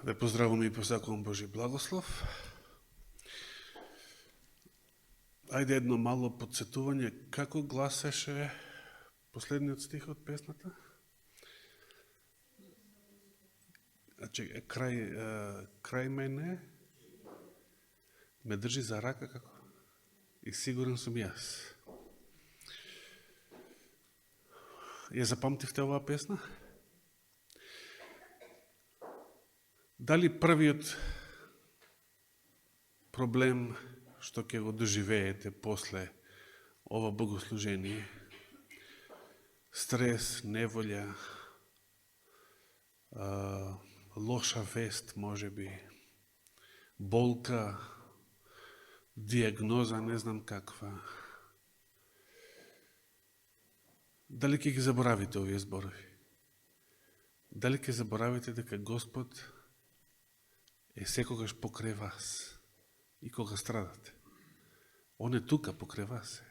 Ве поздравувам и посакувам Божи благослов. Ајде едно мало подсетување како гласеше последниот стих од песната. Значи, крај мене ме држи за рака како и сигурен сум јас. Ја запамтивте оваа песна? Дали првиот проблем што ќе го доживеете после ова богослужение, стрес, неволја, лоша вест, можеби, болка, диагноза, не знам каква. Дали ќе ги заборавите овие зборови? Дали ќе заборавите дека Господ е секогаш покрај вас и кога страдате? Он е тука покрај вас.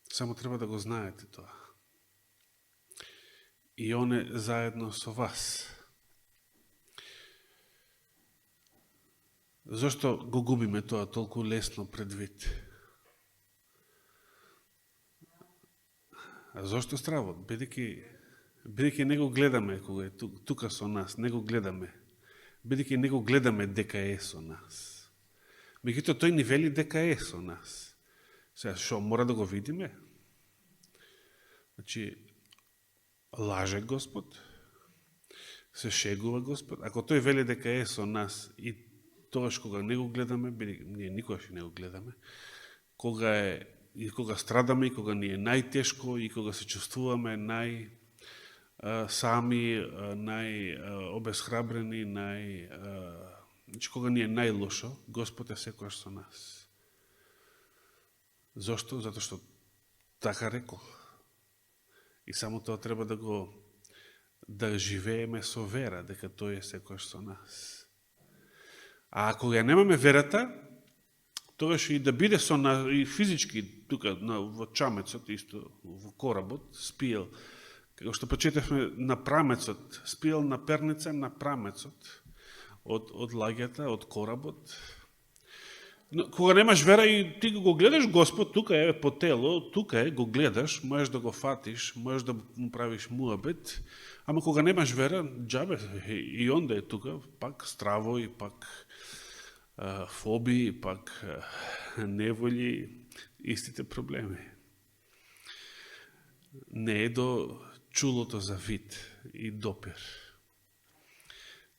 Само треба да го знаете тоа. И он е заедно со вас. Зошто го губиме тоа толку лесно предвид? А зошто стравот? Бидејќи не го гледаме кога е тука со нас, не го гледаме. Бидејќи не го гледаме дека е со нас. Меѓутоа тој ни вели дека е со нас. Сега, шо, мора да го видиме? Значи, лаже Господ, се шегува Господ. Ако тој вели дека е со нас и тогаш кога не го гледаме, ние никогаш не го гледаме, кога страдаме и кога ни е најтешко и кога се чувствуваме сами, најобесхрабрени, значи кога ни е најлошо, Господ е секогаш со нас. Зошто? Затоа што така рекол. И само тоа треба да живееме со вера, дека тој е секогаш со нас. А ако ја немаме верата, тогаш и да биде со нас, и физички, тука во чамецот, исто во коработ, спиел, како што почетевме на прамецот, спиел на перница на прамецот, од лагјата, од коработ. Но, кога немаш вера и ти го гледаш Господ, тука е по тело, тука е, го гледаш, можеш да го фатиш, можеш да му правиш муабет, ама кога немаш вера, џабе, и онда е тука, пак стравои, пак фобии, пак неволи, истите проблеми. Не е до чулото за вид и допир.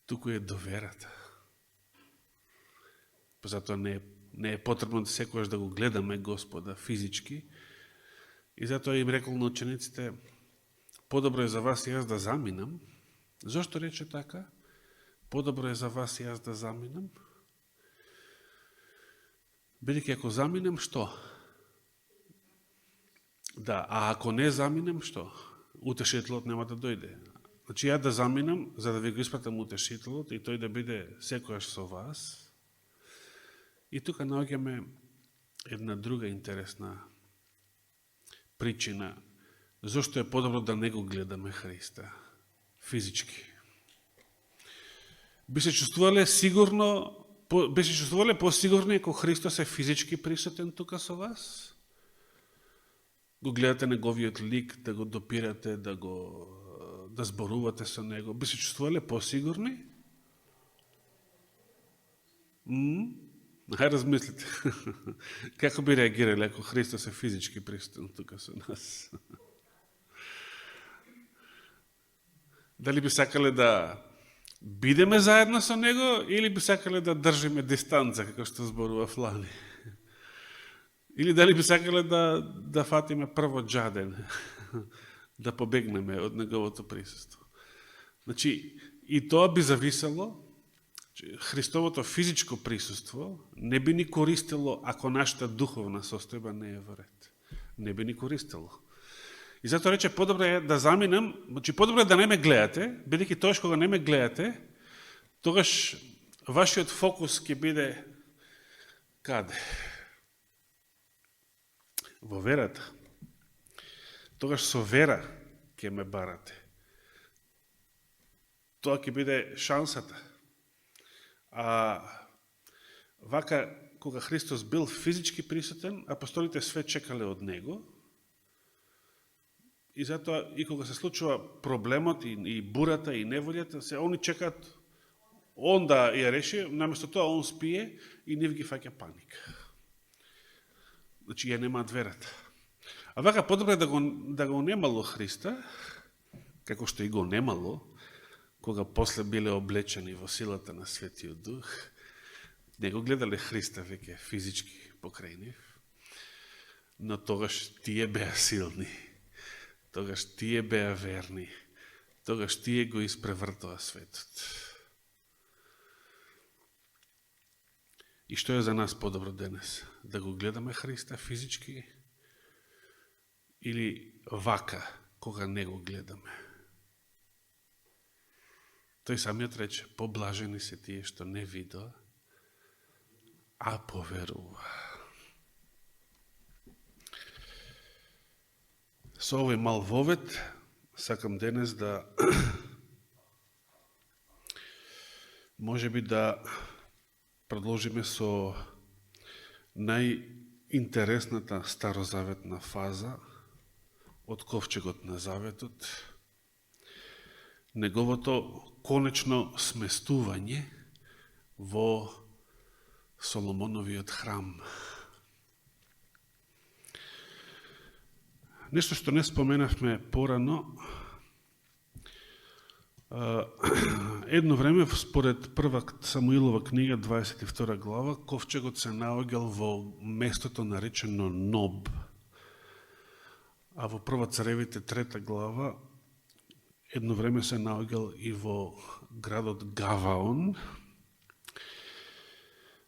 Туку е до верата. Затоа не е потребно да секојаш да го гледаме Господа физички. И затоа им рекол на учениците, подобро е за вас и јас да заминам. Зошто рече така? Подобро е за вас и јас да заминам. Бидејќи ако заминем, што? Да, а ако не заминем, што? Утешителот нема да дојде. Значи, ја да заминам, за да ви го испратам утешителот и тој да биде секојаш со вас. И тука наоѓаме една друга интересна причина зошто е подобро да не го гледаме Христа физички. Би се чувствувале посигурни ако Христос е физички присутен тука со вас? Го гледате неговиот лик, да го допирате, да зборувате со него. Би се чувствувале посигурни? Хај размислите. Како би реагирали ако Христос е физички присутен тука со нас? Дали би сакале да бидеме заедно со него или би сакале да држиме дистанца, како што зборува Флани? Или дали би сакале да фатиме прво джаден, да побегнеме од неговото присуство? Значи, и тоа би зависело, Христовото физичко присуство не би ни користело ако нашата духовна состојба не е во ред. Не би ни користело. И затоа рече, подобро е да заминам, значи подобро е да не ме гледате, бидејќи тогаш кога не ме гледате, тогаш вашиот фокус ќе биде каде? Во верата. Тогаш со вера ќе ме барате. тоа ќе биде шансата. А вака, кога Христос бил физички присутен, апостолите све чекале од него, и затоа и кога се случува проблемот, и бурата, и неволјата, они чекаат он да ја реши, наместо тоа он спие и нив ги фаќа паника. Значи, ја немаат верата. А вака подобро да го немало Христа, како што и го немало, кога после биле облечени во силата на Светиот Дух, не го гледале Христа веќе физички покрај нив, но тогаш тие беа силни, тогаш тие беа верни, тогаш тие го испревртоа светот. И што е за нас подобро денес? Да го гледаме Христа физички или вака, кога не го гледаме? Тој самиот рече, поблажени се тие што не видоа, а поверува. Со овој мал вовет, сакам денес да може би да продолжиме со најинтересната старозаветна фаза од ковчегот на заветот, неговото конечно сместување во Соломоновиот храм. Нешто што не споменавме порано, едно време, според прва Самуилова книга, 22 глава, ковчегот се наоѓал во местото наречено Ноб. А во прва Царевите 3 глава, едно време се наоѓал и во градот Гаваон.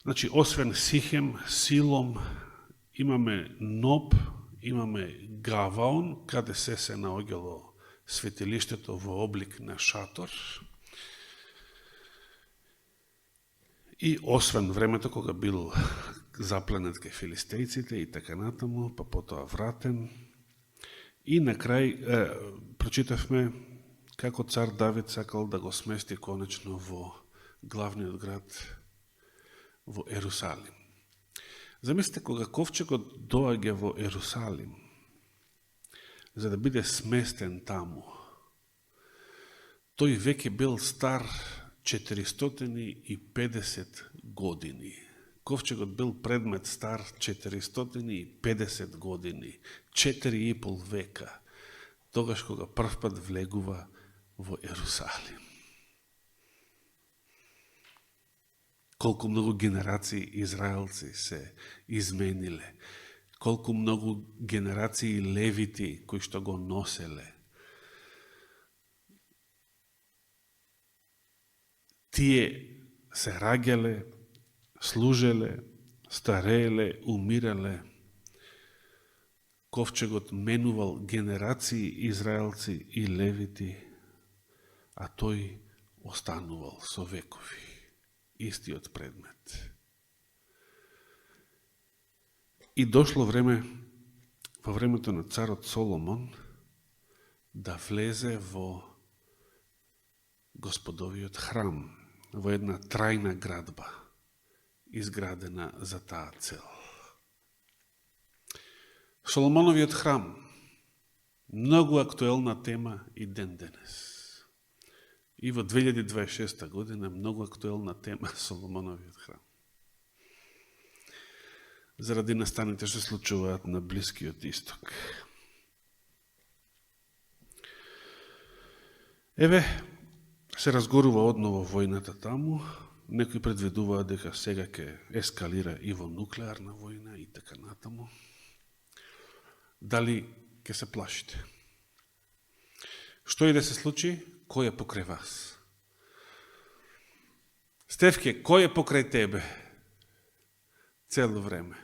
Значи, освен Сихем, Силом, имаме Ноб, имаме Гаваон, каде се наоѓало светилиштето во облик на шатор. И освен времето кога бил запленет кај филистејците и така натаму, па потоа вратен. И на крај прочитавме како цар Давид сакал да го смести конечно во главниот град во Ерусалим. Замислете, кога ковчегот доаѓа во Ерусалим, за да биде сместен таму, тој веќе бил стар 450 години. Ковчегот бил предмет стар 450 години, 4,5 века, тогаш кога првпат влегува во Ерусалим. Колку многу генерации израелци се измениле, колку многу генерации левити кои што го носеле. Тие се раѓале, служеле, старееле, умирале. Ковчегот менувал генерации израелци и левити, а тој останувал со векови. Истиот предмет. И дошло време, во времето на царот Соломон, да влезе во Господовиот храм, во една трајна градба, изградена за таа цел. Соломоновиот храм, многу актуелна тема и ден денес. И во 2026 година многу актуелна тема Соломоновиот храм. Заради настаните што случуваат на Блискиот Исток. Еве, се разгорува одново војната таму, некои предвидуваат дека сега ќе ескалира и во нуклеарна војна и така натаму. Дали ќе се плашите? Што и да се случи, кој е покрај вас? Стефке, кој е покрај тебе? Цело време.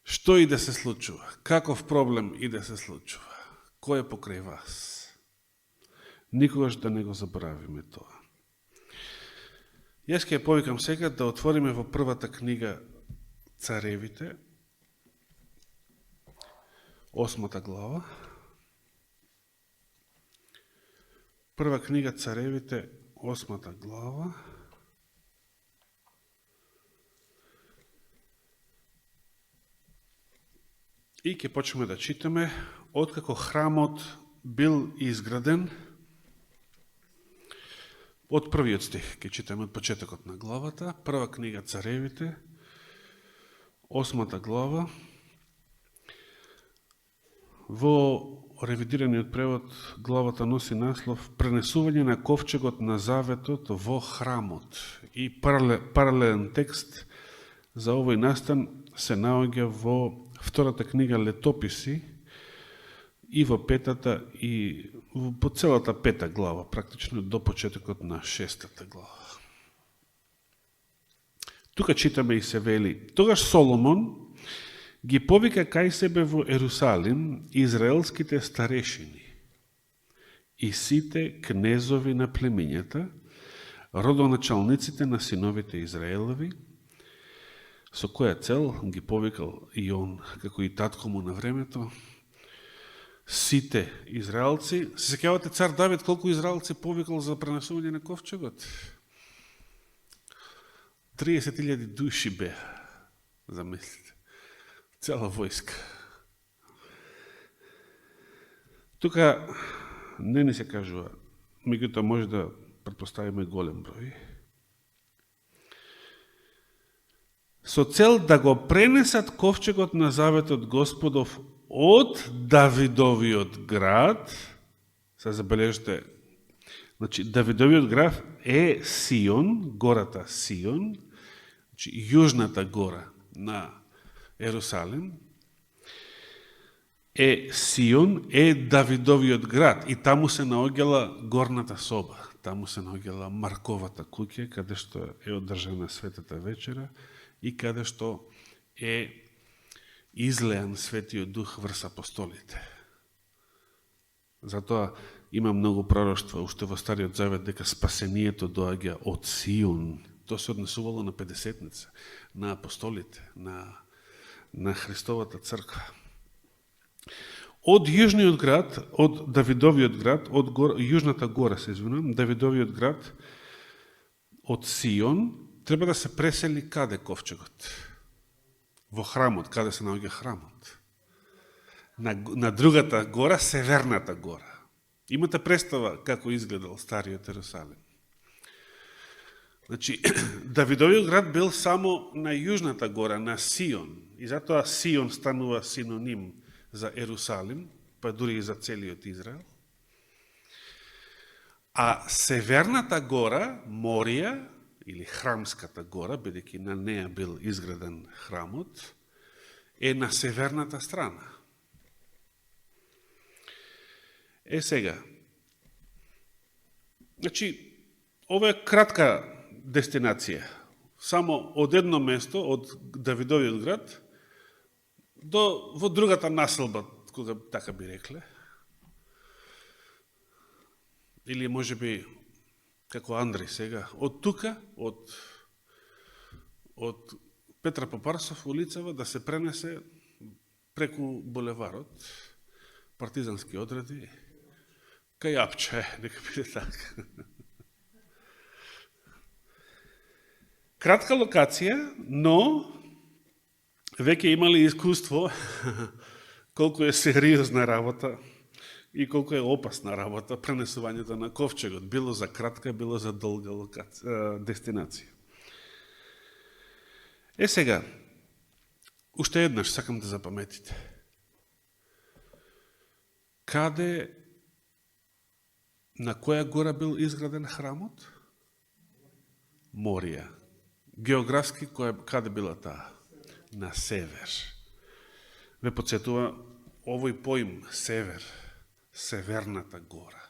Што и да се случува? Каков проблем и да се случува? Кој е покрај вас? Никогаш да не го забравиме тоа. Јас ќе повикам сега да отвориме во првата книга Царевите, 8 глава. Прва книга Царевите, 8 глава. И ќе почнеме да читаме откако храмот бил изграден. Од првиот стих ќе читаме од почетокот на главата. Прва книга Царевите, 8 глава. Во ревидираниот превод главата носи наслов Пренесување на ковчегот на заветот во храмот. И паралелен текст за овој настан се наоѓа во втората книга Летописи и во петата и по целата 5 глава, практично до почетокот на 6 глава. Тука читаме и се вели: тогаш Соломон ги повика кај себе во Ерусалим израелските старешини и сите кнезови на племињата, родоначалниците на синовите Израелови, со која цел ги повикал и он, како и татко му на времето, сите израелци. Се сеќавате цар Давид колку израелци повикал за пренесување на ковчегот? 30.000 души беа, замислите. Цела војска. Тука не ни се кажува, меѓутоа може да претпоставиме голем број. Со цел да го пренесат ковчегот на заветот Господов од Давидовиот град. Се забележите, значи Давидовиот град е Сион, гората Сион, значи јужната гора на Ерусалим, е Сион, е Давидовиот град и таму се наоѓала горната соба, таму се наоѓала Марковата куќа, каде што е одржана светата вечера и каде што е излеан Светиот Дух врз апостолите. Затоа има многу пророштва уште во Стариот Завет дека спасението доаѓа од Сион. Тоа се однесувало на Педесетница, на апостолите, на Христовата црква. Од јужниот град, од Давидовиот град, од јужната гора, се извинувам, Давидовиот град, од Сион, треба да се пресели каде ковчегот? Во храмот, каде се наоѓа храмот? На другата гора, Северната гора. Имате представа како изгледал Стариот Ерусалим? Значи, Давидовиот град бил само на јужната гора, на Сион. И затоа Сион станува синоним за Ерусалим, па дури и за целиот Израел. А Северната гора, Морија, или Храмската гора, бидејќи на неја бил изграден храмот, е на северната страна. Сега, значи, ова е кратка дестинација. Само од едно место, од Давидовиот град, во другата населба, кога така би рекле. Или може би, како Андри сега, од тука, од Петра Попарсов улицава да се пренесе преку булеварот, партизански одреди, кај Апче, нека биде така. Кратка локација, но веќе имали искуство колку е сериозна работа и колку е опасна работа пренесувањето на ковчегот, било за кратка, било за долга дестинација. Сега, уште еднаш сакам да запаметите. Каде, на која гора бил изграден храмот? Морија. Географски, каде била таа? На север. Ве подсетува овој поим север, Северната гора,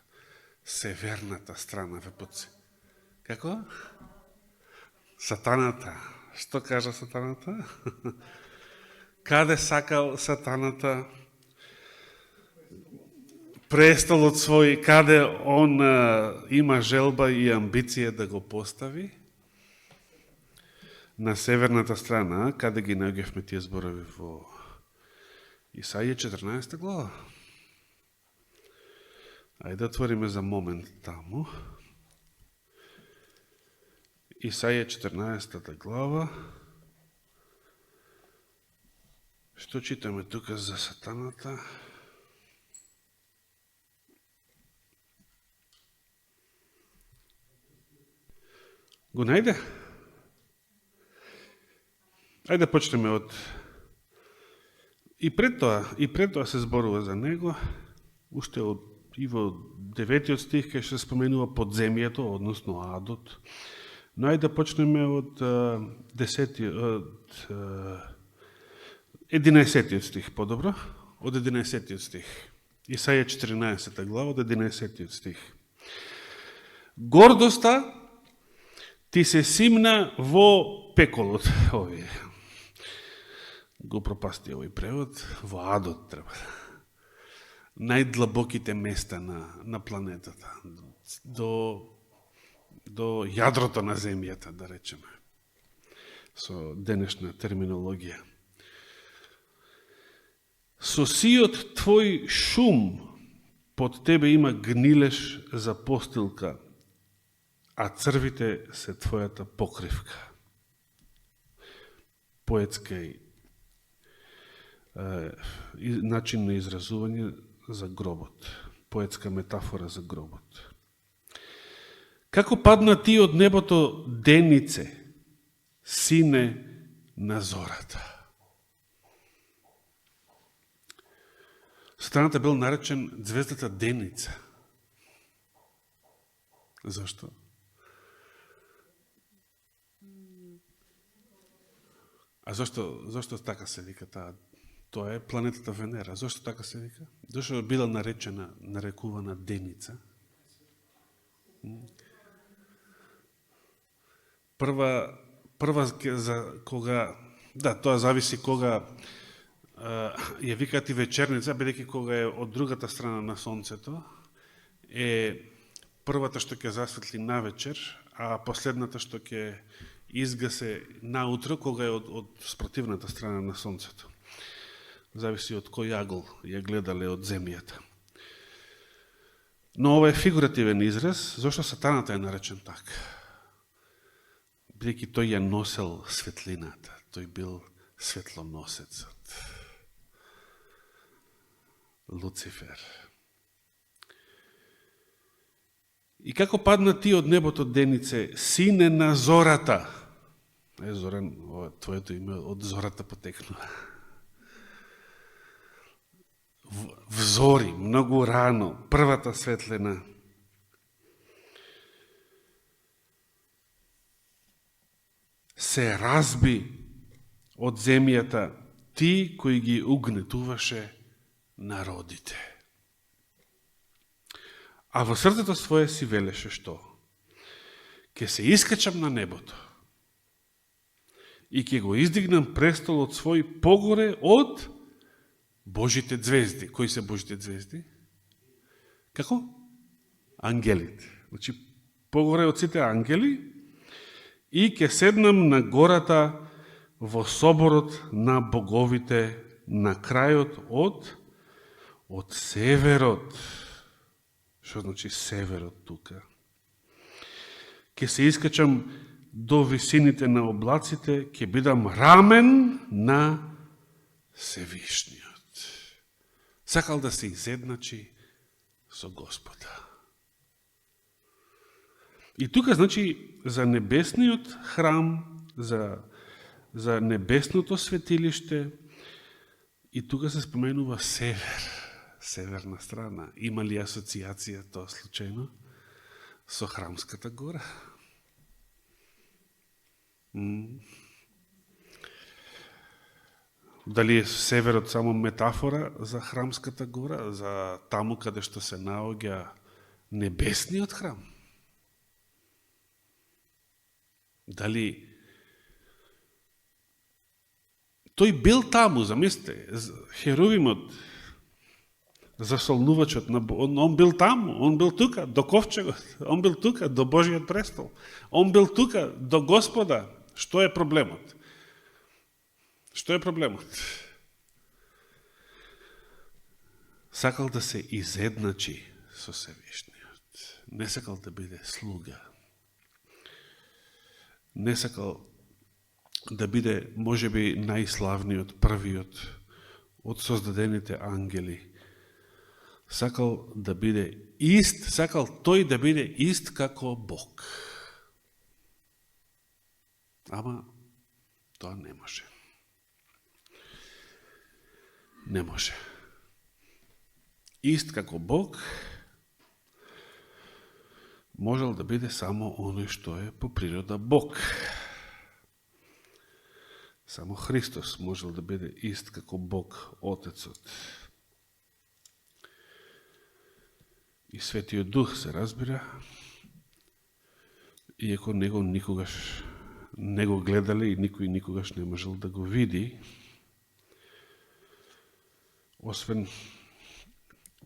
северната страна ве подсетува. Како? Сатаната. Што кажа сатаната? Каде сакал сатаната престолот свој, каде он има желба и амбиција да го постави? На северната страна, каде ги наоѓавме тие зборови во Исаија 14 глава. Ајде да отвориме за момент таму. Исаија 14 глава. Што читаме тука за сатаната? Го најде? Ајде почнеме од... И пред тоа се зборува за него, уште и во 9 стих кај се споменува подземјето, односно адот. Но ајде да почнеме од 11 стих, подобро, од 11 стих. Исаија 14 глава, од 11 стих. Гордоста ти се симна во пеколот. Овие го пропасти овој превод, во адот треба. Најдлабоките места на планетата, до јадрото на земјата, да речеме, со денешна терминологија. Со сиот твој шум под тебе има гнилеш за постилка, а црвите се твојата покривка. Поетска начин на изразување за гробот. Поетска метафора за гробот. Како падна ти од небото денице, сине на зората. Сатаната бил наречен звездата Деница. Зашто? А зашто така се вика таа? Тоа е планетата Венера. Зошто така се вика? Зошто била нарекувана Деница? Прва за кога... Да, тоа зависи кога ја викаат и вечерница, бидејќи кога е од другата страна на сонцето, е првата што ќе засветли на вечер, а последната што ќе изгасе наутро, кога е од спротивната страна на сонцето. Зависи од кој агол ја гледале од земјата. Но ова е фигуративен израз, зашто сатаната е наречен така. Бидејќи тој ја носел светлината, тој бил светлоносецот. Луцифер. И како падна ти од небото денице, сине на зората. Зоран, твоето име од зората потекнува. Взори, многу рано, првата светлина. Се разби од земјата ти кој ги угнетуваше народите. А во срцето свое си велеше што? Ке се искачам на небото и ке го издигнам престолот свој погоре од Божите звезди. Кои се Божите звезди? Како? Ангелите. Значи, погоре од сите ангели и ке седнам на гората во соборот на боговите на крајот од северот. Што значи северот тука? Ке се искачам до висините на облаците, ке бидам рамен на Севишниот. Сакал да се изедначи со Господа. И тука, значи, за небесниот храм, за небесното светилиште, и тука се споменува север, северна страна. Има ли асоциација тоа случајно со Храмската гора? Дали е северот само метафора за Храмската гора, за таму каде што се наоѓа небесниот храм? Дали тој бил таму, замислите, херувимот, засолнувачот, он бил таму, он бил тука, до ковчегот, он бил тука, до Божиот престол, он бил тука, до Господа. Што е проблемот? Што е проблемот? Сакал да се изедначи со Севишниот. Не сакал да биде слуга. Не сакал да биде, можеби, најславниот, првиот од создадените ангели. Сакал да биде ист, сакал тој да биде ист како Бог. Ама тоа не може. Не може. Ист како Бог можел да биде само оној што е по природа Бог. Само Христос можел да биде ист како Бог, Отецот. И Светиот Дух се разбира, иако него никогаш не го гледале и никој никогаш не можел да го види, освен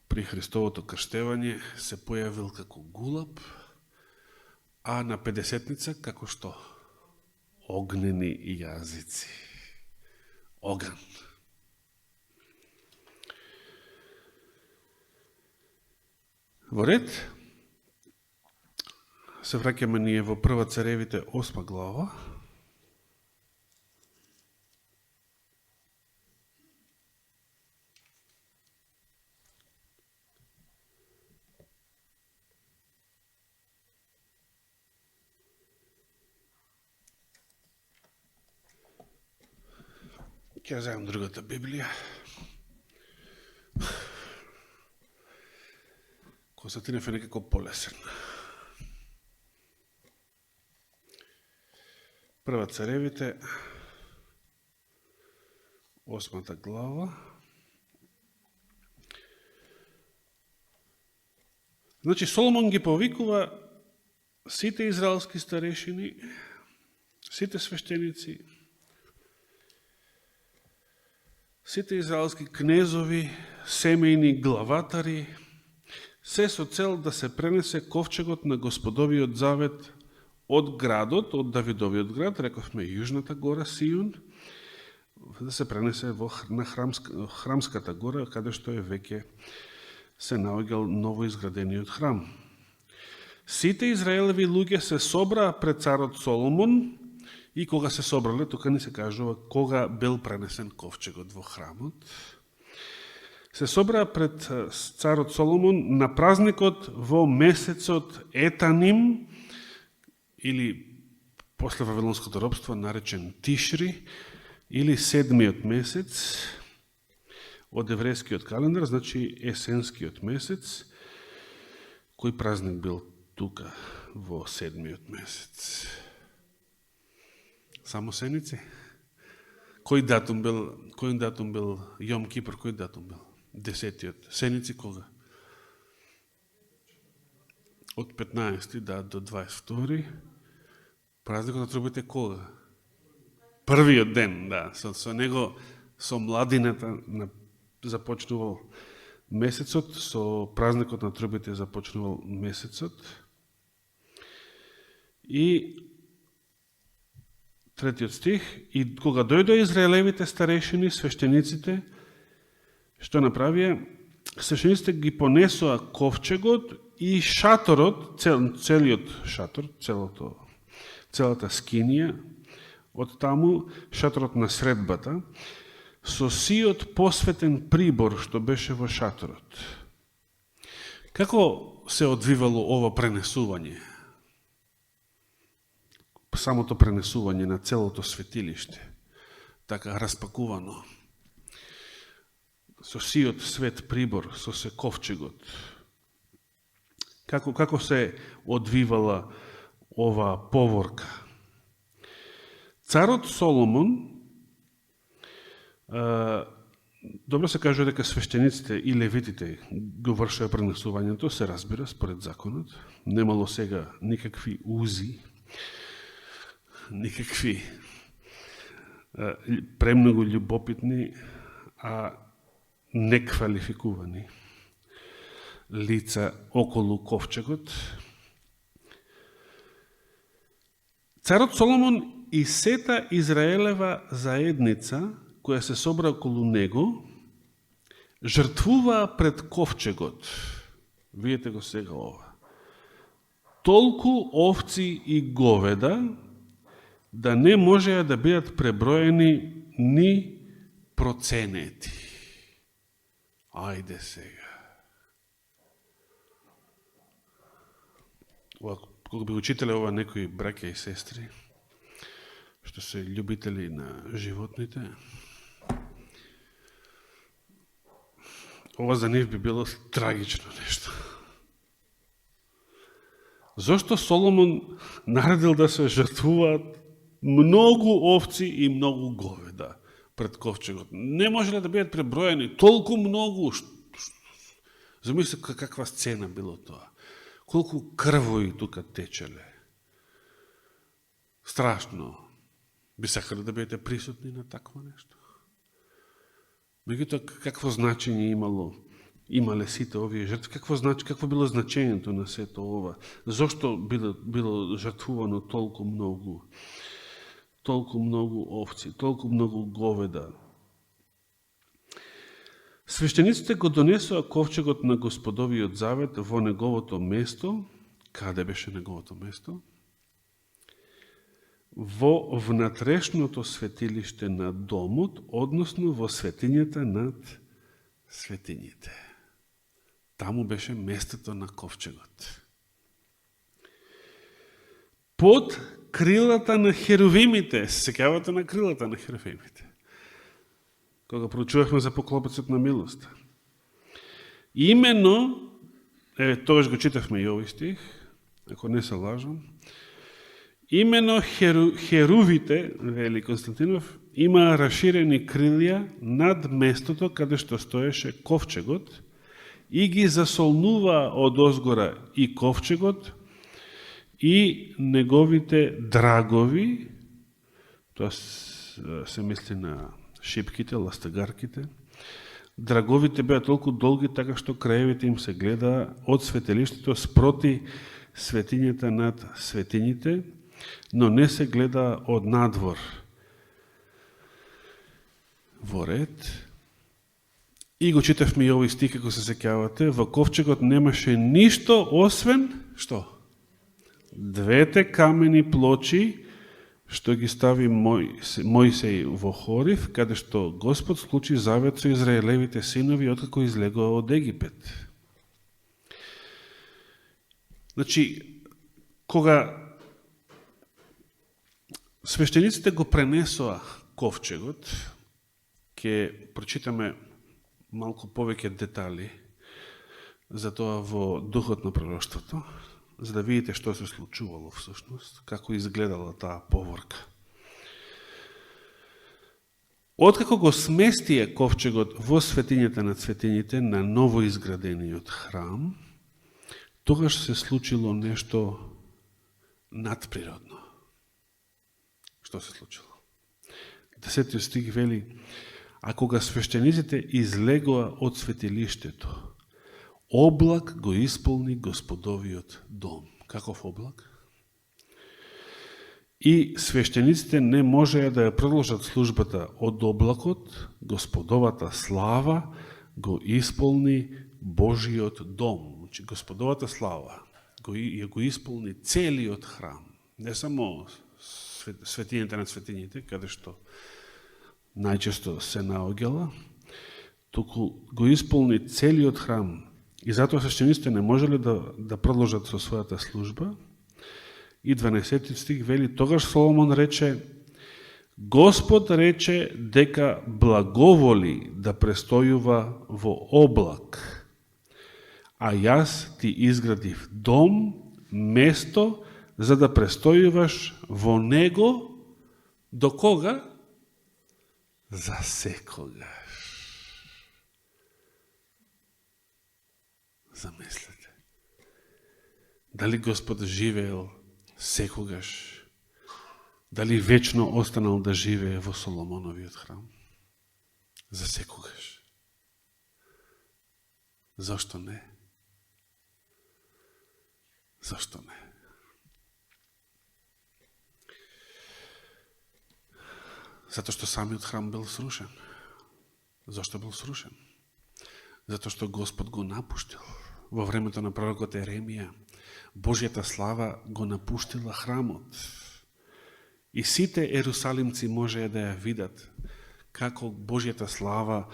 при Христовото крштевање се појавил како гулаб, а на Педесетница како што? Огнени јазици. Оган. Во ред, се враќаме ние во Прва Царевите 8 глава. Ќе ја земам другата Библија. Константинов е некако полесен. Прва Царевите, 8 глава. Значи, Соломон ги повикува сите израелски старешини, сите свештеници, сите израелски кнезови, семејни главатари, се со цел да се пренесе ковчегот на Господовиот завет од градот, од Давидовиот град, рековме Јужната гора Сијун, да се пренесе на Храмската гора, каде што е веќе се наоѓал новоизградениот храм. Сите израелеви луѓе се собраа пред царот Соломон, и кога се собрале, тука ни се кажува кога бил пренесен ковчегот во храмот, се собраа пред царот Соломон на празникот во месецот Етаним, или после Вавилонското робство наречен Тишри, или 7-миот месец од еврејскиот календар, значи есенскиот месец. Кој празник бил тука во 7-миот месец? Само седмици? Кој датум бил Јом Кипр, кој датум бил? 10-тиот. Седмици кога? Од 15 до 22. Празникот на трубите кога? Првиот ден, да. Со него, со младината започнувал месецот, со празникот на трубите започнувал месецот. И третиот стих, и кога дојдоа израелевите старешини, свештениците, што направија? Свештениците ги понесоа ковчегот и шаторот, целиот шатор, целата скинија, од таму шаторот на средбата, со сиот посветен прибор што беше во шаторот. Како се одвивало ова пренесување? Самото пренесување на целото светилиште, така распакувано, со сиот свет прибор, со се ковчегот. Како се одвивала ова поворка? Царот Соломон, добро се кажува дека свештениците и левитите го вршеа пренесувањето, се разбира според законот, немало сега никакви узи, никакви премногу љубопитни, а неквалификувани лица околу ковчегот. Царот Соломон и сета Израелева заедница, која се собра околу него, жртвуваа пред ковчегот видите го сега ова. Толку овци и говеда, да не можеа да бидат преброени ни проценети. Ајде сега. Кога би учителе ова некои браќа и сестри, што се љубители на животните, ова за нив би било трагично нешто. Зошто Соломон наредил да се жртвуваат многу овци и многу говеда пред ковчегот? Не можеле да бидат преброени толку многу. Замисли каква сцена било тоа. Колку крвои тука течеле. Страшно. Би сакале да бидете присутни на такво нешто. Меѓутоа, какво значење имале сите овие жртви? Какво било значењето на сето ова? Зошто било жртвувано толку многу овци, толку многу говеда? Свештениците го донесоа ковчегот на Господовиот завет во неговото место. Каде беше неговото место? Во внатрешното светилиште на домот, односно во светињата над светињите. Таму беше местото на ковчегот. Под крилата на херувимите. Се сеќавате на крилата на херувимите? Кога проучувавме за поклопецот на милоста. Имено, тогаш го читавме и овој стих, ако не се лажам, имено херувите, вели Константинов, има расширени крилја над местото каде што стоеше ковчегот и ги засолнува од озгора и ковчегот и неговите драгови, тоа се мисли на шипките, ластагарките. Драговите беа толку долги, така што краевите им се гледа од светилиштето спроти светињата над светињите, но не се гледа од надвор. Во ред. И го читавме и овој стих, како се сеќавате, во ковчегот немаше ништо освен, што? Двете камени плочи, што ги стави Мојсей во Хорив, каде што Господ склучи завет со израелевите синови откако излегува од Египет. Значи, кога свештениците го пренесоа ковчегот, ќе прочитаме малку повеќе детали за тоа во духот на пророштвото, за да видите што се случувало всушност, како изгледала таа поворка. Откако го сместие ковчегот во светињата на светињите на ново изградениот храм, тогаш се случило нешто надприродно. Што се случило? 10 стих вели: а кога свештениците излегоа од светилиштето, облак го исполни Господовиот дом. Каков облак? И свештениците не можеа да ја продолжат службата од облакот, Господовата слава го исполни Божиот дом. Значи, Господовата слава го исполни целиот храм. Не само светињата на светињите, каде што најчесто се наоѓала, туку го исполни целиот храм. И затоа свештениците не можеле да продолжат со својата служба. И 12 стих вели: тогаш Соломон рече: Господ рече дека благоволи да престојува во облак, а јас ти изградив дом, место, за да престојуваш во него до кога? За секогаш. Замислете. Дали Господ живеел секогаш? Дали вечно останал да живее во Соломоновиот храм? За секогаш. Зошто не? Зошто не? Затоа што самиот храм бил срушен. Зошто бил срушен? Затоа што Господ го напуштил. во времето на пророкот Еремија, Божјата слава го напуштила храмот. И сите ерусалимци можеа да ја видат како Божјата слава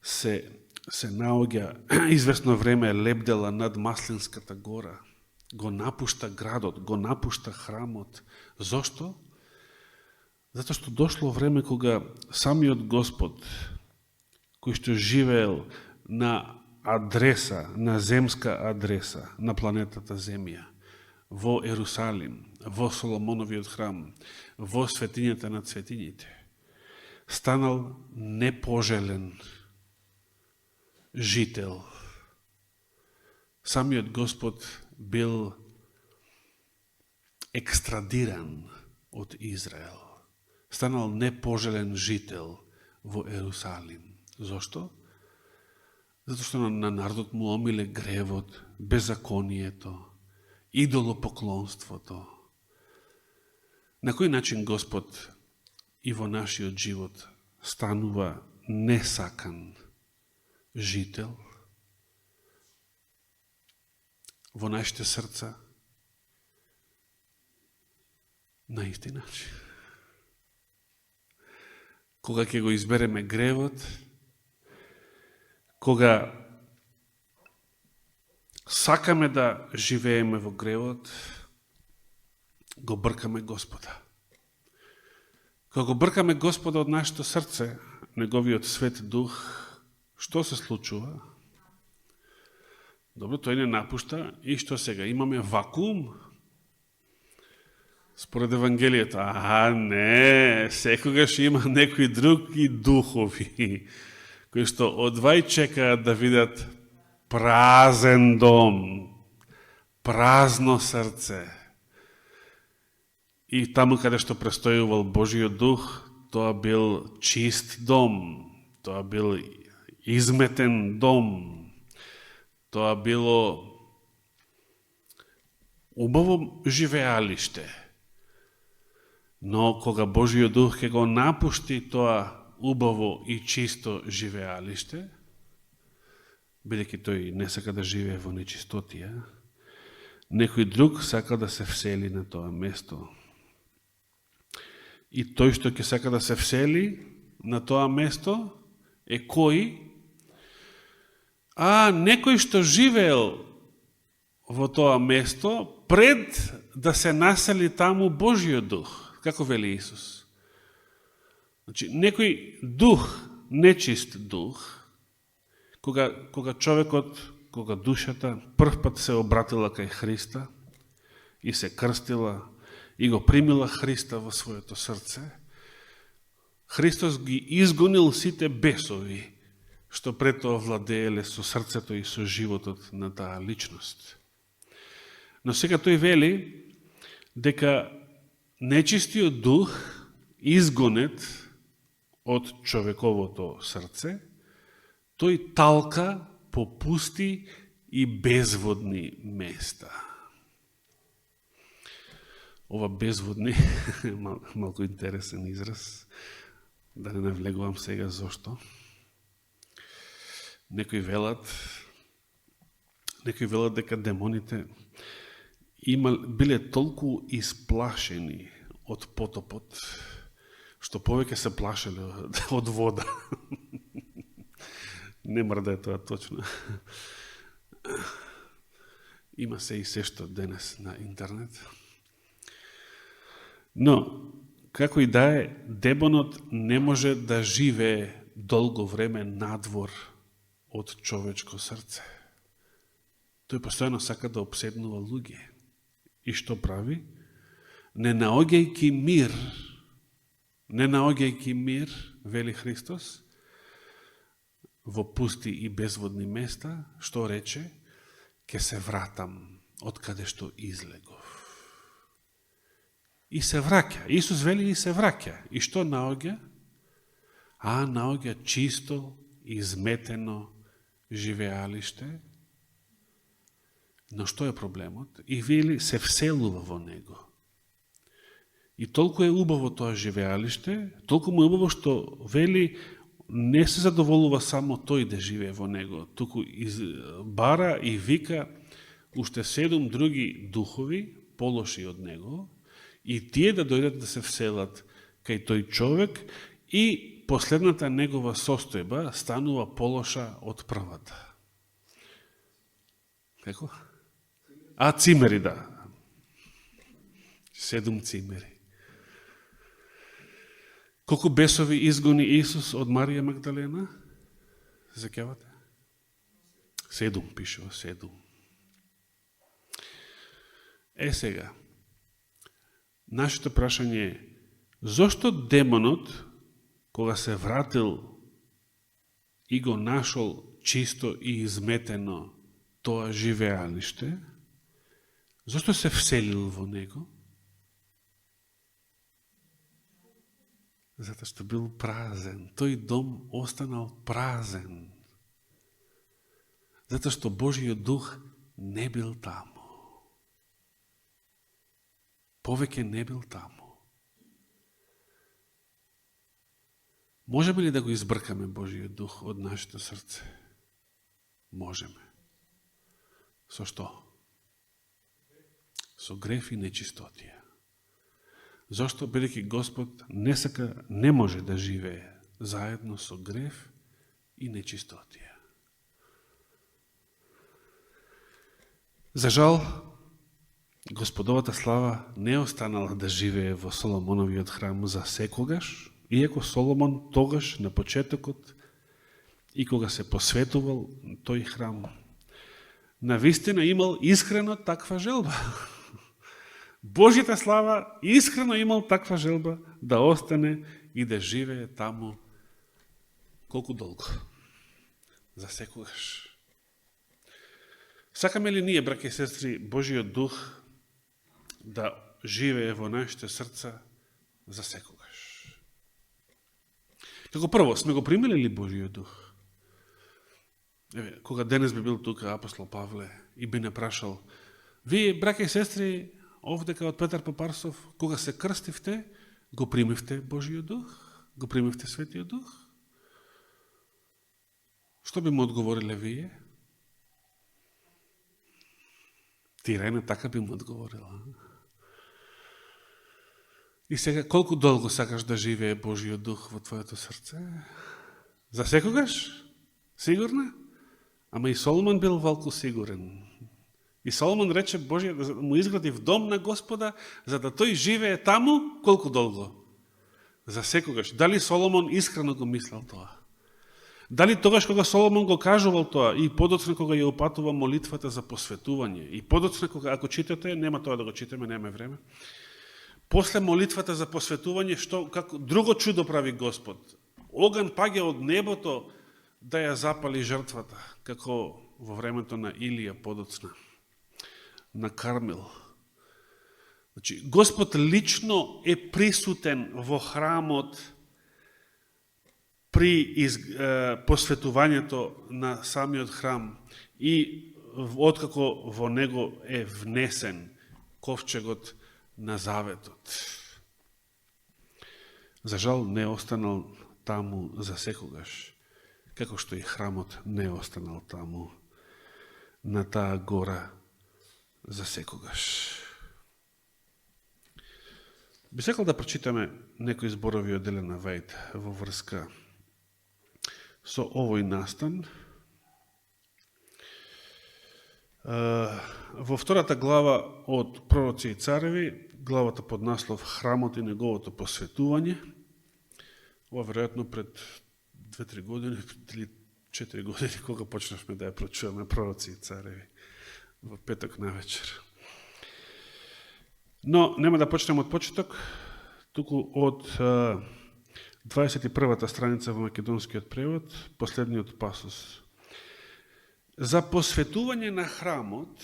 се наоѓа известно време лебдела над Маслинската гора. Го напушта градот, го напушта храмот. Зошто? Затоа што дошло време кога самиот Господ, кој што живеел на адреса, на земска адреса на планетата Земја, во Ерусалим, во Соломоновиот храм, во светињата на светињите, станал непожелен жител. Самиот Господ бил екстрадиран од Израел. Станал непожелен жител во Ерусалим. Зошто? Затоа што на народот му омиле гревот, беззаконието, идолопоклонството. На кој начин Господ и во нашиот живот станува несакан жител? Во нашите срца на исти начин. Кога ќе го избереме гревот, кога сакаме да живееме во гревот, го бркаме Господа. Кога го бркаме Господа од нашето срце, Неговиот свет дух, што се случува? Добро, тој не напушта и што сега? Имаме вакуум? Според Евангелието, не, секогаш има некои други духови, кои што одвај чекаат да видат празен дом, празно срце. И таму каде што престојувал Божиот дух, тоа бил чист дом, тоа бил изметен дом, тоа било убаво живеалиште. Но кога Божиот дух ќе го напушти тоа убаво и чисто живеалиште, бидејќи тој не сака да живее во нечистотија, некој друг сака да се всели на тоа место. И тој што ќе сака да се всели на тоа место е кој? Некој што живеел во тоа место пред да се насели таму Божиот дух. Како вели Исус? Значи, некој дух, нечист дух, кога човекот, кога душата прв пат се обратила кај Христа и се крстила и го примила Христа во своето срце, Христос ги изгонил сите бесови што пред тоа владееле со срцето и со животот на таа личност. Но сега тој вели дека нечистиот дух, изгонет од човековото срце, тој талка по пусти и безводни места. Ова безводни, малку интересен израз, да не навлегувам сега зошто. Некои велат дека демоните биле толку исплашени од потопот, што повеќе се плашеле од вода. Не мора да е тоа точно. Има се и се што денес на интернет. Но, како и да е, демонот не може да живее долго време надвор од човечко срце. Тој постојано сака да обседнува луѓе. И што прави? Не наоѓајќи мир, вели Христос, во пусти и безводни места, што рече? Ке се вратам од каде што излегов. И се враќа. Исус вели и се враќа. И што наоѓа? Наоѓа чисто, изметено живеалиште. Но што е проблемот? И вели се вселува во него. И толку е убаво тоа живеалиште, толку му е убаво што вели не се задоволува само тој да живее во него, туку бара и вика уште 7 други духови, полоши од него, и тие да дојдат да се вселат кај тој човек, и последната негова состојба станува полоша од првата. Како? Цимери, да. 7 цимери. Колку бесови изгони Исус од Марија Магдалена? Закјавате? 7 пишува, 7. Сега, нашето прашање е, зошто демонот, кога се вратил и го нашол чисто и изметено тоа живеалиште, зошто се вселил во него? Затоа што бил празен. Тој дом останал празен. Затоа што Божиот дух не бил таму. Повеќе не бил таму. Можеме ли да го избркаме Божиот дух од нашето срце? Можеме. Со што? Со греф и нечистотија. Зошто? Бидејќи Господ не може да живее заедно со греф и нечистотија. За жал, Господовата слава не останала да живее во Соломоновиот храм за секогаш, иако Соломон тогаш на почетокот и кога се посветувал тој храм, навистина имал искрено таква желба. Божјата слава искрено имал таква желба да остане и да живее таму колку долго? За секогаш. Сакаме ли ние, браќа и сестри, Божиот дух да живее во нашите срца за секогаш? Како прво, сме го примили ли Божиот дух? Кога денес би бил тука апостол Павле и би не прашал, вие, браќа и сестри, овдека од Петар Попарсов, кога се крстивте, го примивте Божиот дух? Го примивте Светиот дух? Што би му одговориле вие? Тирена така би му одговорила. И сега, колку долго сакаш да живее Божиот дух во твоето срце? За секогаш? Сигурна? Ама и Соломон бил волку сигурен. И Соломон рече Божија да му изгради в дом на Господа, за да тој живее таму колку долго? За секогаш. Дали Соломон искрено го мислел тоа? Дали тогаш кога Соломон го кажувал тоа и подоцна кога ја опатува молитвата за посветување и подоцна кога, ако читате, нема тоа да го читаме, нема време, после молитвата за посветување, како друго чудо прави Господ. Оган паѓа од небото да ја запали жртвата, како во времето на Илија подоцна, на Кармел. Значи, Господ лично е присутен во храмот при посветувањето на самиот храм и откако во него е внесен ковчегот на заветот. За жал не останал таму за секогаш, како што и храмот не останал таму на таа гора за секогаш. Би сакал да прочитаме некои зборови од Елена Вајд во врска со овој настан. Во втората глава од Пророци и цареви, главата под наслов Храмот и неговото посветување, ова веројатно пред 2-3 години или 4 години, кога почнавме да ја прочуваме Пророци и цареви во петок на вечер. Но нема да почнем од почеток, туку од 21-та страница во македонскиот превод, последниот пасус. За посветување на храмот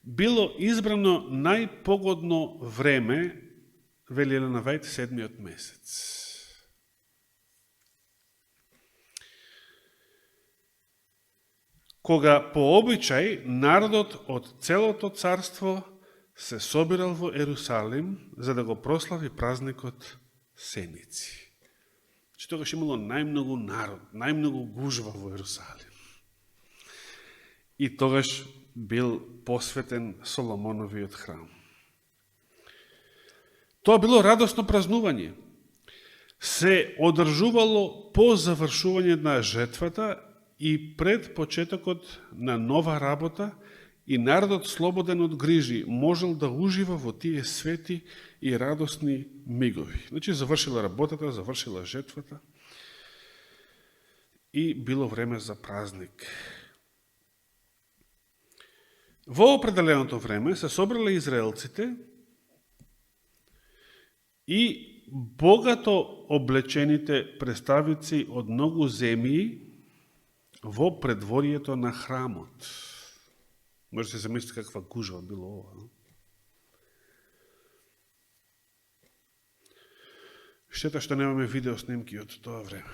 било избрано најпогодно време, вели Елена Вајд, 7-миот месец. Кога по обичај народот од целото царство се собирал во Ерусалим за да го прослави празникот Сеници. че тогаш имало најмногу народ, најмногу гужва во Ерусалим. И тогаш бил посветен Соломоновиот храм. Тоа било радосно празнување. Се одржувало по завршување на жетвата и пред почетокот на нова работа, и народот слободен од грижи можел да ужива во тие свети и радосни мигови. Значи, завршила работата, завршила жетвата и било време за празник. Во определеното време се собрале израелците и богато облечените представици од многу земји во предворието на храмот. Може да се замислите каква гужва било ова. Штета што немаме видео снимки од тоа време.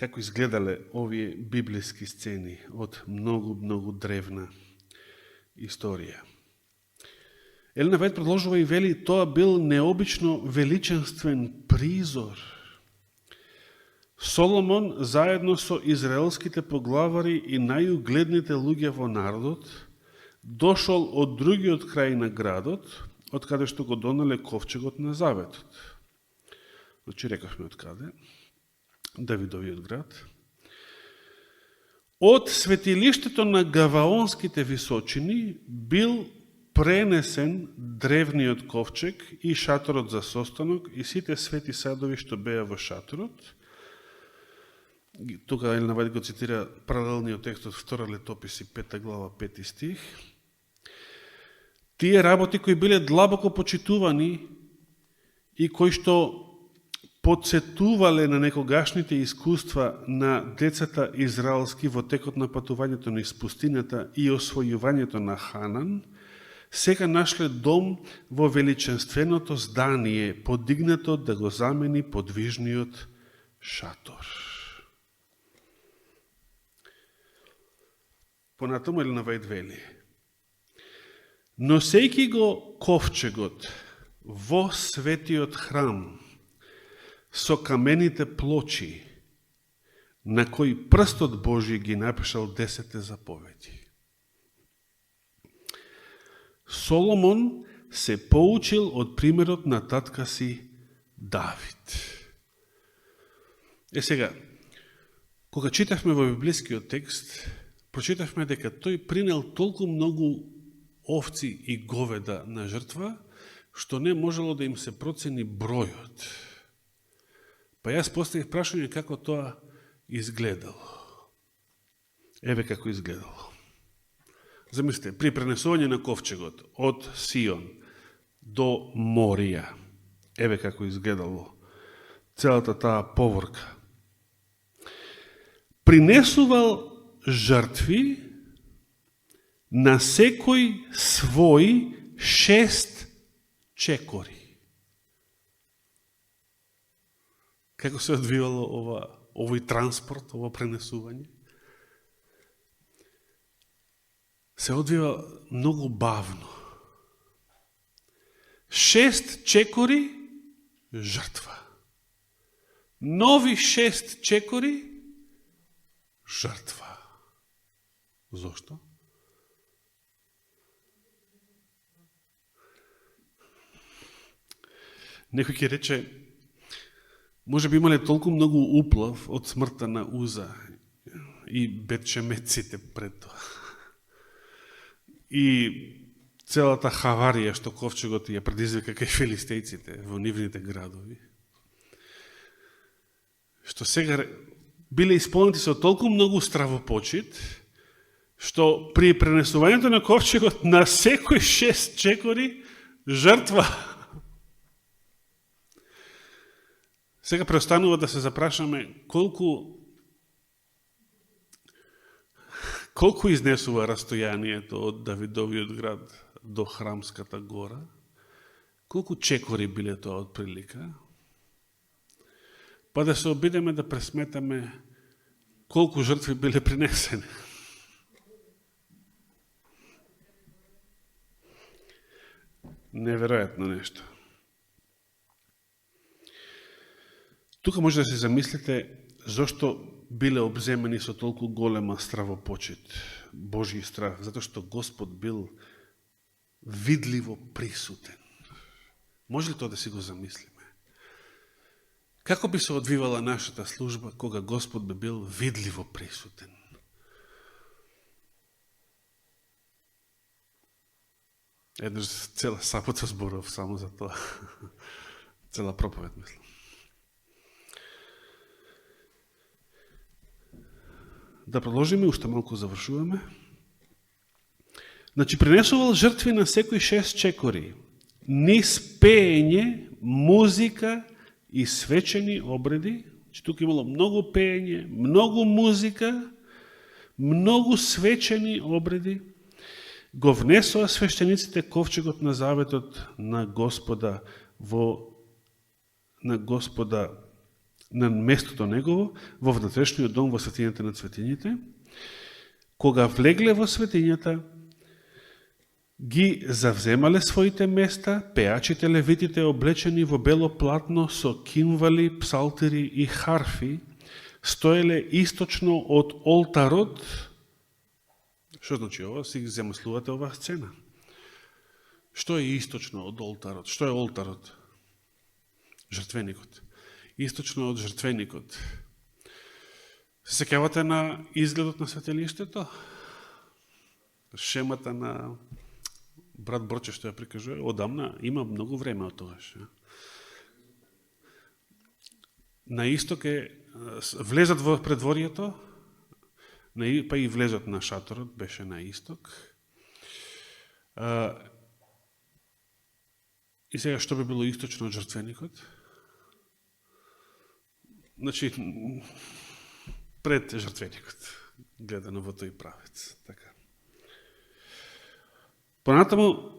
Како изгледале овие библиски сцени од многу древна историја. Елена Вајд продолжува и вели, тоа бил необично величанствен призор. Соломон, заедно со израелските поглавари и најугледните луѓе во народот, дошол од другиот крај на градот, од каде што го донале ковчегот на заветот. Значи, рековме од каде? Давидовиот град. Од светилиштето на Гаваонските височини бил пренесен древниот ковчег и шаторот за состанок и сите свети садови што беа во шаторот. Тука Елена Вајд го цитира паралелниот текст од 2 Летописи, 5 глава, 5 стих. Тие работи кои биле длабоко почитувани и кои што подсетувале на некогашните искуства на децата израелски во текот на патувањето низ пустината и освојувањето на Ханан, сега нашле дом во величенственото здание, подигнато да го замени подвижниот шатор. Понатаму Елена Вајд вели, носејќи го ковчегот во светиот храм со камените плочи, на кои прстот Божи ги напишал 10 заповеди. Соломон се поучил од примерот на татка си Давид. Сега, кога читавме во библискиот текст, прочитавме дека тој принел толку многу овци и говеда на жртва, што не можело да им се процени бројот. Па јас поставив прашање како тоа изгледало. Еве како изгледало. Замислите, при пренесување на ковчегот од Сион до Морија, еве како изгледало целата таа поворка. Принесувал жртви на секој свој 6 чекори. Како се одвивало овој транспорт, ово пренесување? Се одвива многу бавно. 6 чекори жртва. Нови 6 чекори жртва. Зошто? Некој ќе рече, може би имале толку многу уплав од смртта на Уза и бетшемеците пред тоа. И целата хаварија што ковчегот ја предизвика кај филистејците во нивните градови, што сега биле исполнети со толку многу стравопочит, што при пренесувањето на ковчегот на секој 6 чекори жртва. Сега преостанува да се запрашаме колку изнесува растојанието од Давидовиот град до Храмската гора, колку чекори биле тоа од прилика, па да се обидеме да пресметаме колку жртви биле принесени. Неверојатно нешто. Тука може да се замислите зашто биле обземени со толку голема стравопочит, Божји страх, затоа што Господ бил видливо присутен. Може ли тоа да си го замислиме? Како би се одвивала нашата служба кога Господ би бил видливо присутен? Еднаш цела сабота зборов само за тоа. Цела проповед, мислам. Да продолжиме, уште малку завршуваме. Значи, принесувал жртви на секој 6 чекори, низ пеење, музика и свечени обреди. Значи, тука имало многу пеење, многу музика, многу свечени обреди. Го внесоа свештениците ковчегот на заветот на Господа на местото негово, во внатрешниот дом во светињата на светињите. Кога влегле во светињата, ги завземале своите места, пеачите левитите облечени во бело платно со кимвали, псалтири и харфи, стоеле источно од олтарот. Што значи ова? Си замислувате оваа сцена. Што е источно од олтарот? Што е олтарот? Жртвеникот. Источно од жртвеникот. Се сеќавате на изгледот на светилиштето? Шемата на брат Борче што ја прикажува, одамна има многу време од тогаш. На исток влезат во предворието, па и влезот на шаторот беше на исток. И сега што би било источно од жртвеникот? Значи, пред жртвеникот, гледано во тој правец. Така. Понатаму,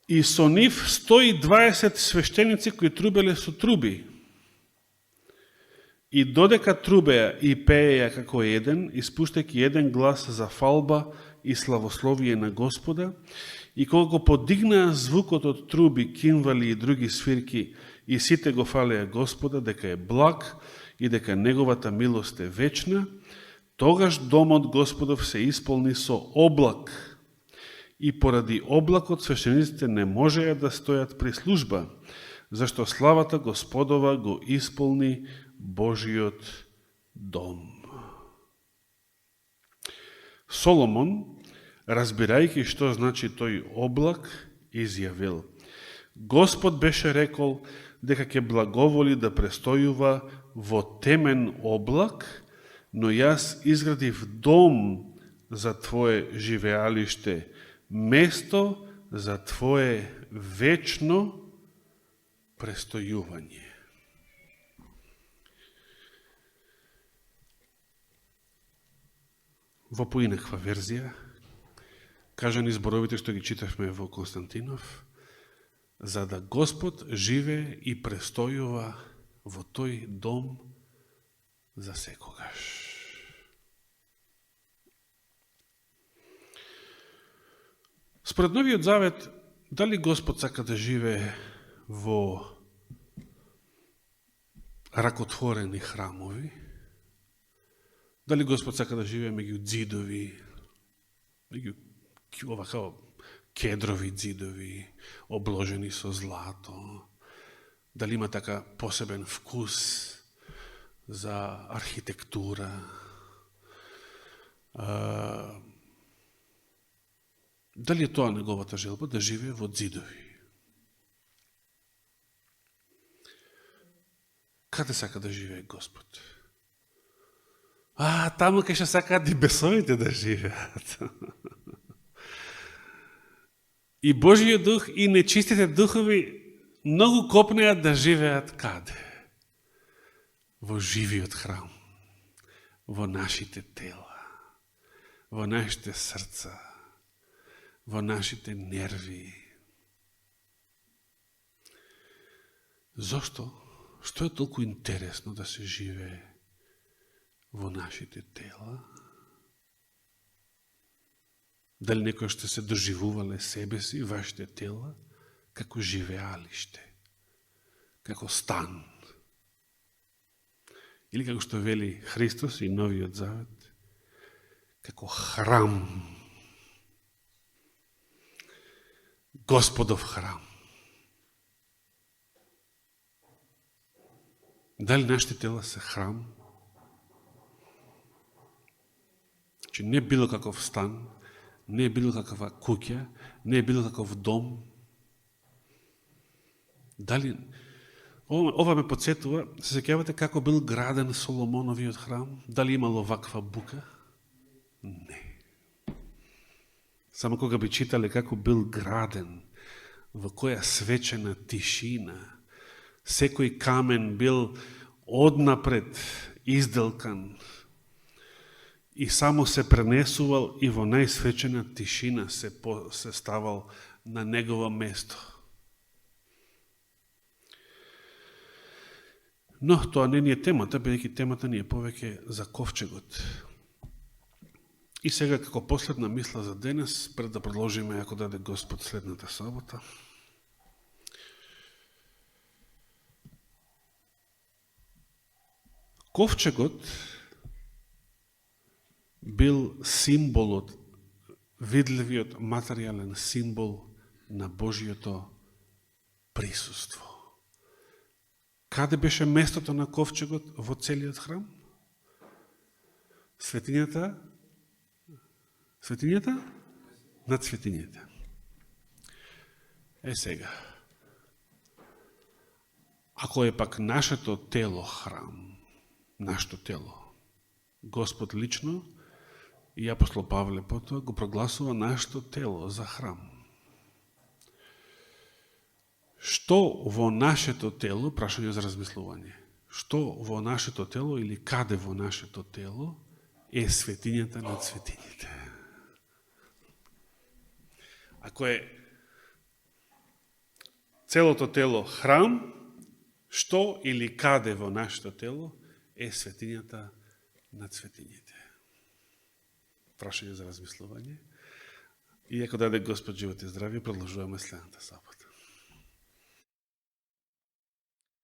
и со нив 120 свештеници кои трубеле со труби. И додека трубеа и пееја како еден, испуштајќи еден глас за фалба и славословие на Господа, и кога го подигнаа звукот од труби, кимвали и други свирки, и сите го фалеа Господа, дека е благ и дека неговата милост е вечна, тогаш домот Господов се исполни со облак. И поради облакот свештениците не можеа да стојат при служба, зашто славата Господова го исполни Божиот дом. Соломон, разбирајќи што значи тој облак, изјавил: Господ беше рекол дека ќе благоволи да престојува во темен облак, но јас изградив дом за Твое живеалиште, место за Твое вечно престојување. Во поинаква верзија, кажани зборовите што ги читавме во Константинов, за да Господ живее и престојува во тој дом за секогаш. Според Новиот Завет, дали Господ сака да живее во ракотворени храмови? Дали Господ сака да живее меѓу ѕидови, меѓу овака кедрови ѕидови, обложени со злато? Дали има така посебен вкус за архитектура? Дали е тоа неговата желба да живее во ѕидови? Каде сака да живее Господ? Таму кај што сакаат и бесовите да живеат. И Божиот дух и нечистите духови многу копнеат да живеат каде? Во живиот храм, во нашите тела, во нашите срца, во нашите нерви. Зошто? Што е толку интересно да се живее во нашите тела? Дали некој што се доживувале себе си, вашите тела, како живеалиште? како стан. Или како што вели Христос и Новиот Завет, како храм. Господов храм. Дали нашите тела се храм? Че не било каков стан, не било каква куќа, не било каков дом. Дали ова ме подсетува, се сеќавате како бил граден Соломоновиот храм? Дали имало ваква бука? Не. Само кога би читале како бил граден, во која свечена тишина, секој камен бил однапред изделкан и само се пренесувал и во најсвечена тишина се ставал на негово место. Но тоа не е темата, бидејќи темата ни е повеќе за ковчегот. И сега како последна мисла за денес, пред да продолжиме ако даде Господ следната сабота. Ковчегот бил символот, видливиот материјален символ на Божиото присуство. Каде беше местото на ковчегот во целиот храм? Светињата над светињата. Сега, ако е пак нашето тело храм, нашето тело, Господ лично и апостол Павле потоа го прогласува нашето тело за храм. Што во нашето тело, прашање за размислување, што во нашето тело или каде во нашето тело е светињата над светињите? Ако е целото тело храм, што или каде во нашето тело е светињата над светињите? Прашање за размислување. И ако даде Господ живот и здравје, продолжуваме следната сабота.